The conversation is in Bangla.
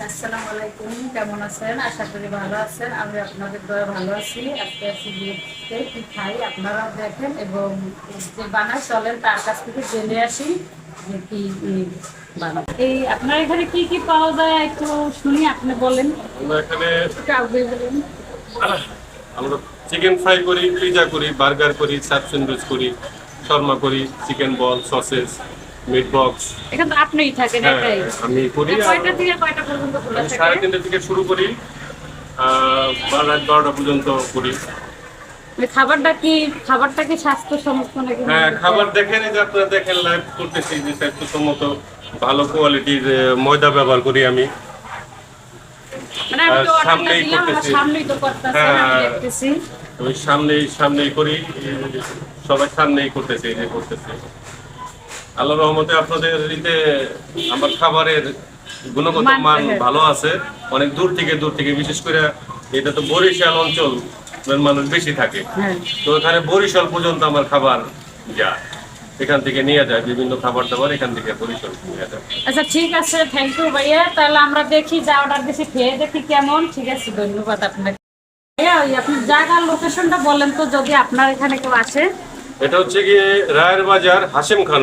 আসসালামু আলাইকুম, কেমন আছেন? আশা করি ভালো আছেন। আমি আপনাদের দয়া ভালো আছি। আজকে আছি বিয়েতে কি খাই আপনারা দেখেন এবং যে বানায় চলেন তার কাছ থেকে জেনে আসি যে কি বানায়। এই আপনার এখানে কি কি পাওয়া যায় একটু শুনি, আপনি বলেন। আমরা এখানে একটু আগে বলেন। আমরা চিকেন ফ্রাই করি, পিজা করি, বার্গার করি, চাপ স্যান্ডউইচ করি, শর্মা করি, চিকেন বল, সসেস, মিট বক্স। এখানে তো আপনিই থাকেন হ্যাঁ, একাই? আমি করি। কয়টা থেকে কয়টা পর্যন্ত খোলা আমি থাকে? 3:30 থেকে শুরু করি, রাত 12টা পর্যন্ত করি। ওই খাবারটা কি স্বাস্থ্যসম্মত নাকি? হ্যাঁ, খাবার দেখেন, এই যে আপনারা দেখেন লাইভ করতেছি যে স্বাস্থ্যসম্মত ভালো কোয়ালিটির ময়দা ব্যবহার করি আমি। মানে আমি তো অর্ডারটা সামনেই দিলাম, আমার করতেছি। সামনেই তো করতেছেন, আমি হ্যাঁ, দেখতেছি। ওই সামনেই করি, সবাই সামনেই করতেছে, এই যে করতেছে। আল্লাহর রহমতে আপনাদের আমার খাবারের গুণগত মান ভালো আছে। অনেক দূর থেকে বিশেষ করে এটা তো বরিশাল অঞ্চল মানুষ বেশি থাকে, হ্যাঁ। তো এখানে বরিশাল পর্যন্ত আমার খাবার যায়, এখান থেকে নিয়ে যায় বিভিন্ন খাবার দাবার, এখান থেকে বরিশাল নিয়ে যায়। আচ্ছা ঠিক আছে, থ্যাংক ইউ ভাইয়া। তাহলে আমরা দেখি, যা অর্ডার দিছি খেয়ে দেখি কেমন। ঠিক আছে, ধন্যবাদ আপনাকে। ভাইয়া, ওই আপনি জায়গার লোকেশনটা বলেন তো, যদি আপনার এখানে কেউ আসে। এটা হচ্ছে গিয়ে রায়ের বাজার হাশেম খান